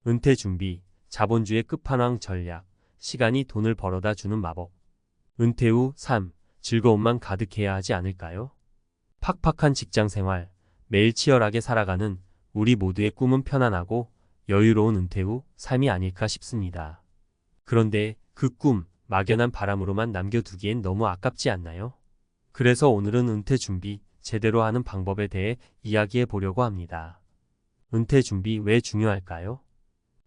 은퇴 준비, 자본주의 끝판왕 전략, 시간이 돈을 벌어다 주는 마법. 은퇴 후 삶, 즐거움만 가득해야 하지 않을까요? 팍팍한 직장 생활, 매일 치열하게 살아가는 우리 모두의 꿈은 편안하고 여유로운 은퇴 후 삶이 아닐까 싶습니다. 그런데 그 꿈, 막연한 바람으로만 남겨두기엔 너무 아깝지 않나요? 그래서 오늘은 은퇴 준비, 제대로 하는 방법에 대해 이야기해 보려고 합니다. 은퇴 준비 왜 중요할까요?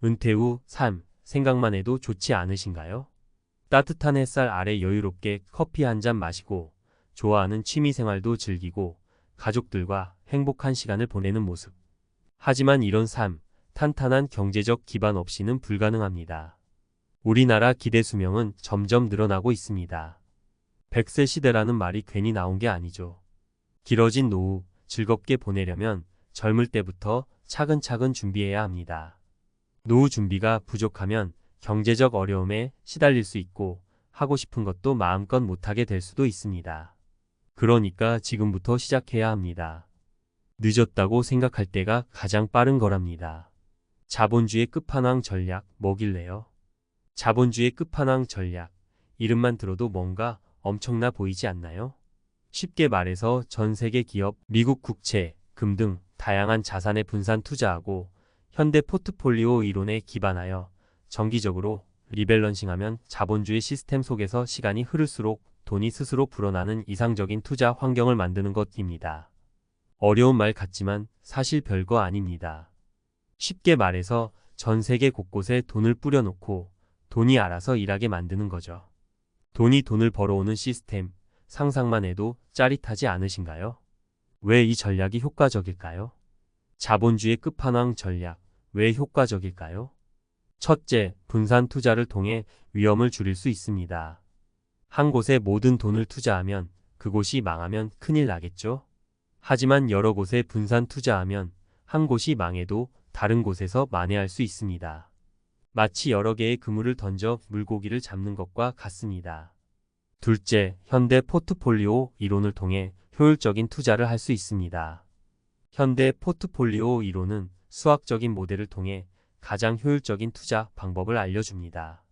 은퇴 후 삶, 생각만 해도 좋지 않으신가요? 따뜻한 햇살 아래 여유롭게 커피 한 잔 마시고 좋아하는 취미 생활도 즐기고 가족들과 행복한 시간을 보내는 모습. 하지만 이런 삶, 탄탄한 경제적 기반 없이는 불가능합니다. 우리나라 기대 수명은 점점 늘어나고 있습니다. 100세 시대라는 말이 괜히 나온 게 아니죠. 길어진 노후, 즐겁게 보내려면 젊을 때부터 차근차근 준비해야 합니다. 노후 준비가 부족하면 경제적 어려움에 시달릴 수 있고 하고 싶은 것도 마음껏 못하게 될 수도 있습니다. 그러니까 지금부터 시작해야 합니다. 늦었다고 생각할 때가 가장 빠른 거랍니다. 자본주의 끝판왕 전략 뭐길래요? 자본주의 끝판왕 전략, 이름만 들어도 뭔가 엄청나 보이지 않나요? 쉽게 말해서 전 세계 기업, 미국 국채, 금 등 다양한 자산에 분산 투자하고 현대 포트폴리오 이론에 기반하여 정기적으로 리밸런싱하면 자본주의 시스템 속에서 시간이 흐를수록 돈이 스스로 불어나는 이상적인 투자 환경을 만드는 것입니다. 어려운 말 같지만 사실 별거 아닙니다. 쉽게 말해서 전 세계 곳곳에 돈을 뿌려놓고 돈이 알아서 일하게 만드는 거죠. 돈이 돈을 벌어오는 시스템, 상상만 해도 짜릿하지 않으신가요? 왜 이 전략이 효과적일까요? 자본주의 끝판왕 전략, 왜 효과적일까요? 첫째, 분산 투자를 통해 위험을 줄일 수 있습니다. 한 곳에 모든 돈을 투자하면 그곳이 망하면 큰일 나겠죠? 하지만 여러 곳에 분산 투자하면 한 곳이 망해도 다른 곳에서 만회할 수 있습니다. 마치 여러 개의 그물을 던져 물고기를 잡는 것과 같습니다. 둘째, 현대 포트폴리오 이론을 통해 효율적인 투자를 할 수 있습니다. 현대 포트폴리오 이론은 수학적인 모델을 통해 가장 효율적인 투자 방법을 알려줍니다.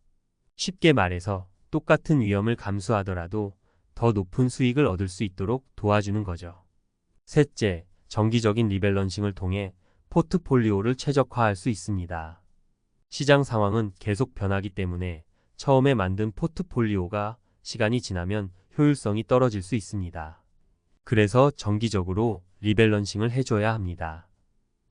쉽게 말해서 똑같은 위험을 감수하더라도 더 높은 수익을 얻을 수 있도록 도와주는 거죠. 셋째, 정기적인 리밸런싱을 통해 포트폴리오를 최적화할 수 있습니다. 시장 상황은 계속 변하기 때문에 처음에 만든 포트폴리오가 시간이 지나면 효율성이 떨어질 수 있습니다. 그래서 정기적으로 리밸런싱을 해줘야 합니다.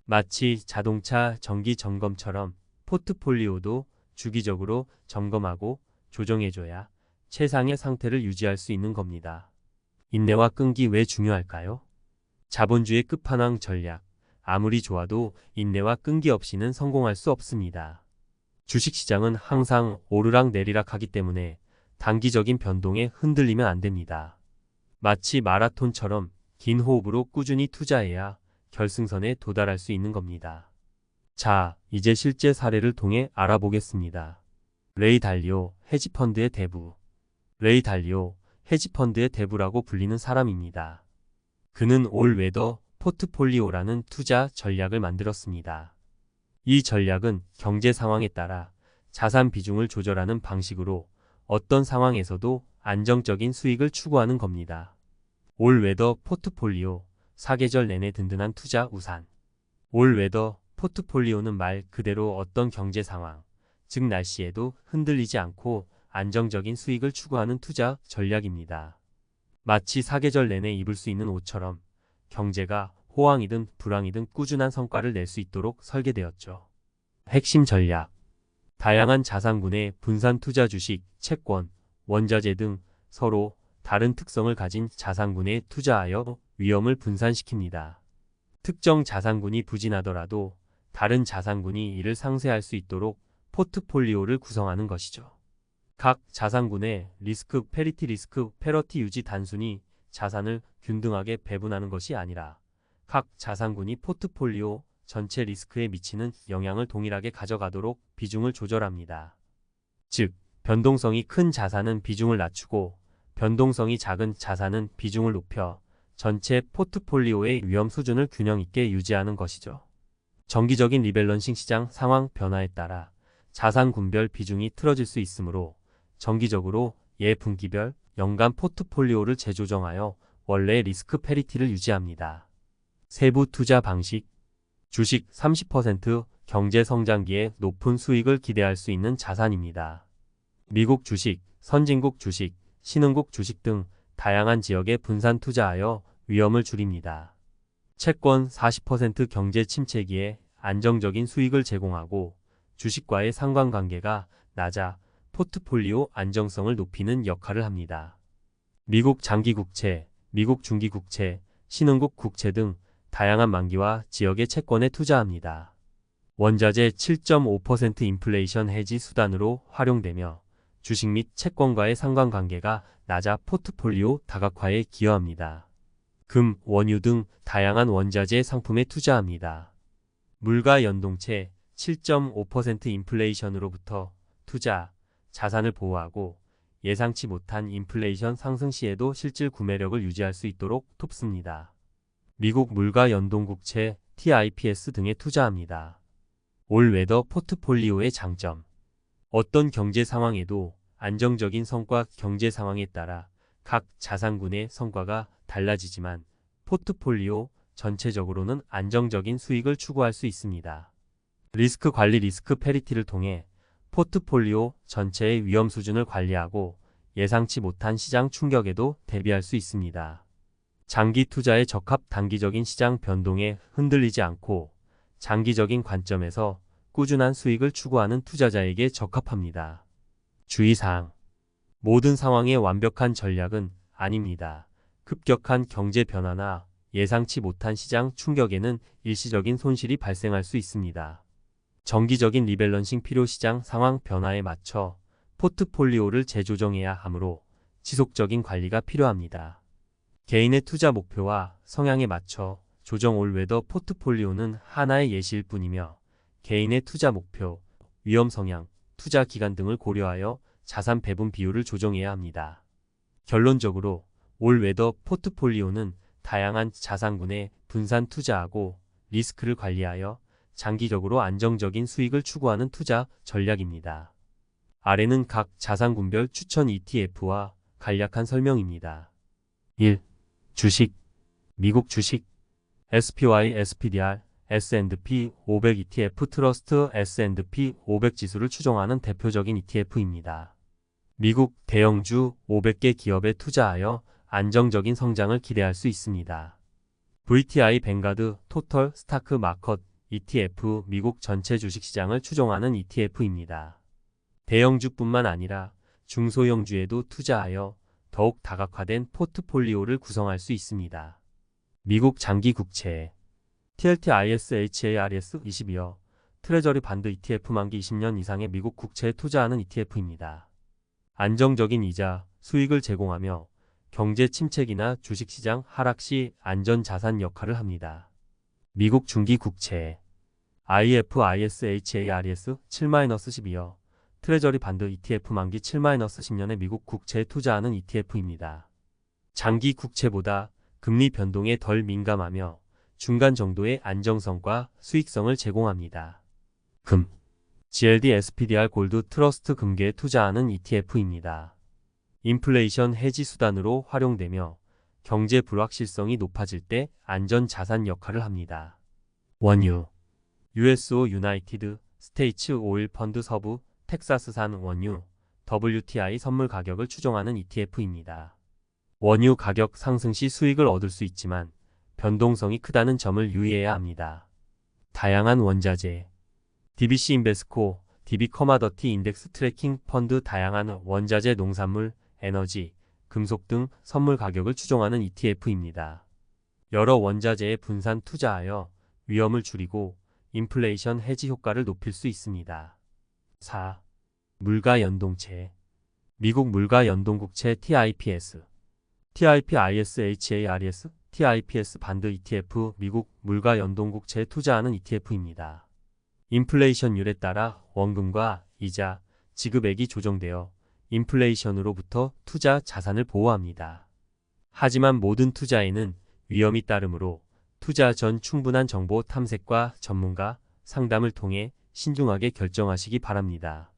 마치 자동차 정기 점검처럼 포트폴리오도 주기적으로 점검하고 조정해줘야 최상의 상태를 유지할 수 있는 겁니다. 인내와 끈기 왜 중요할까요? 자본주의 끝판왕 전략, 아무리 좋아도 인내와 끈기 없이는 성공할 수 없습니다. 주식시장은 항상 오르락 내리락 하기 때문에 단기적인 변동에 흔들리면 안 됩니다. 마치 마라톤처럼 긴 호흡으로 꾸준히 투자해야 결승선에 도달할 수 있는 겁니다. 자, 이제 실제 사례를 통해 알아보겠습니다. 레이 달리오, 헤지펀드의 대부. 레이 달리오, 헤지펀드의 대부라고 불리는 사람입니다. 그는 올웨더 포트폴리오라는 투자 전략을 만들었습니다. 이 전략은 경제 상황에 따라 자산 비중을 조절하는 방식으로 어떤 상황에서도 안정적인 수익을 추구하는 겁니다. 올웨더 포트폴리오, 사계절 내내 든든한 투자 우산. 올웨더 포트폴리오는 말 그대로 어떤 경제 상황, 즉 날씨에도 흔들리지 않고 안정적인 수익을 추구하는 투자 전략입니다. 마치 사계절 내내 입을 수 있는 옷처럼 경제가 호황이든 불황이든 꾸준한 성과를 낼 수 있도록 설계되었죠. 핵심 전략. 다양한 자산군의 분산 투자 주식, 채권, 원자재 등 서로 다른 특성을 가진 자산군에 투자하여 위험을 분산시킵니다. 특정 자산군이 부진하더라도 다른 자산군이 이를 상쇄할 수 있도록 포트폴리오를 구성하는 것이죠. 각 자산군의 리스크 페리티 리스크 페러티 유지 단순히 자산을 균등하게 배분하는 것이 아니라 각 자산군이 포트폴리오 전체 리스크에 미치는 영향을 동일하게 가져가도록 비중을 조절합니다. 즉, 변동성이 큰 자산은 비중을 낮추고 변동성이 작은 자산은 비중을 높여 전체 포트폴리오의 위험 수준을 균형 있게 유지하는 것이죠. 정기적인 리밸런싱 시장 상황 변화에 따라 자산 군별 비중이 틀어질 수 있으므로 정기적으로 분기별, 연간 포트폴리오를 재조정하여 원래의 리스크 패리티를 유지합니다. 세부 투자 방식. 주식 30% 경제 성장기에 높은 수익을 기대할 수 있는 자산입니다. 미국 주식, 선진국 주식, 신흥국 주식 등 다양한 지역에 분산 투자하여 위험을 줄입니다. 채권 40% 경제 침체기에 안정적인 수익을 제공하고 주식과의 상관관계가 낮아 포트폴리오 안정성을 높이는 역할을 합니다. 미국 장기국채, 미국 중기국채, 신흥국 국채 등 다양한 만기와 지역의 채권에 투자합니다. 원자재 7.5% 인플레이션 해지 수단으로 활용되며 주식 및 채권과의 상관관계가 낮아 포트폴리오 다각화에 기여합니다. 금, 원유 등 다양한 원자재 상품에 투자합니다. 물가 연동체 7.5% 인플레이션으로부터 투자, 자산을 보호하고 예상치 못한 인플레이션 상승 시에도 실질 구매력을 유지할 수 있도록 돕습니다. 미국 물가 연동국채 TIPS 등에 투자합니다. 올 웨더 포트폴리오의 장점. 어떤 경제 상황에도 안정적인 성과 경제 상황에 따라 각 자산군의 성과가 달라지지만 포트폴리오 전체적으로는 안정적인 수익을 추구할 수 있습니다. 리스크 관리 리스크 패리티를 통해 포트폴리오 전체의 위험 수준을 관리하고 예상치 못한 시장 충격에도 대비할 수 있습니다. 장기 투자에 적합 단기적인 시장 변동에 흔들리지 않고 장기적인 관점에서 꾸준한 수익을 추구하는 투자자에게 적합합니다. 주의사항. 모든 상황에 완벽한 전략은 아닙니다. 급격한 경제 변화나 예상치 못한 시장 충격에는 일시적인 손실이 발생할 수 있습니다. 정기적인 리밸런싱 필요 시장 상황 변화에 맞춰 포트폴리오를 재조정해야 하므로 지속적인 관리가 필요합니다. 개인의 투자 목표와 성향에 맞춰 조정 올 웨더 포트폴리오는 하나의 예시일 뿐이며 개인의 투자 목표, 위험 성향, 투자 기간 등을 고려하여 자산 배분 비율을 조정해야 합니다. 결론적으로 올 웨더 포트폴리오는 다양한 자산군에 분산 투자하고 리스크를 관리하여 장기적으로 안정적인 수익을 추구하는 투자 전략입니다. 아래는 각 자산군별 추천 ETF와 간략한 설명입니다. 1. 주식. 미국 주식. SPY, SPDR, S&P 500 ETF 트러스트 S&P 500 지수를 추종하는 대표적인 ETF입니다. 미국 대형주 500개 기업에 투자하여 안정적인 성장을 기대할 수 있습니다. VTI 뱅가드 토털 스타크 마켓 ETF 미국 전체 주식시장을 추종하는 ETF입니다. 대형주뿐만 아니라 중소형주에도 투자하여 더욱 다각화된 포트폴리오를 구성할 수 있습니다. 미국 장기국채 TLT-ISHARS 22여 트레저리 반드 ETF 만기 20년 이상의 미국 국채에 투자하는 ETF입니다. 안정적인 이자, 수익을 제공하며 경제 침체기나 주식시장 하락 시 안전자산 역할을 합니다. 미국 중기국채 IFISHARS 7-12여 트레저리 반드 ETF 만기 7-10년의 미국 국채에 투자하는 ETF입니다. 장기 국채보다 금리 변동에 덜 민감하며 중간 정도의 안정성과 수익성을 제공합니다. 금. GLD SPDR 골드 트러스트 금괴에 투자하는 ETF입니다. 인플레이션 해지 수단으로 활용되며 경제 불확실성이 높아질 때 안전 자산 역할을 합니다. 원유. USO 유나이티드 스테이츠 오일 펀드 서부 텍사스산 원유 WTI 선물 가격을 추종하는 ETF입니다. 원유 가격 상승 시 수익을 얻을 수 있지만 변동성이 크다는 점을 유의해야 합니다. 다양한 원자재. DBC 인베스코, DB 커마더티 인덱스 트래킹 펀드 다양한 원자재 농산물, 에너지, 금속 등 선물 가격을 추종하는 ETF입니다. 여러 원자재에 분산 투자하여 위험을 줄이고 인플레이션 해지 효과를 높일 수 있습니다. 4. 물가 연동체. 미국 물가 연동국채 TIPS. TIPISHARS TIPS 반드 ETF 미국 물가 연동국채에 투자하는 ETF입니다. 인플레이션율에 따라 원금과 이자, 지급액이 조정되어 인플레이션으로부터 투자 자산을 보호합니다. 하지만 모든 투자에는 위험이 따르므로 투자 전 충분한 정보 탐색과 전문가, 상담을 통해 신중하게 결정하시기 바랍니다.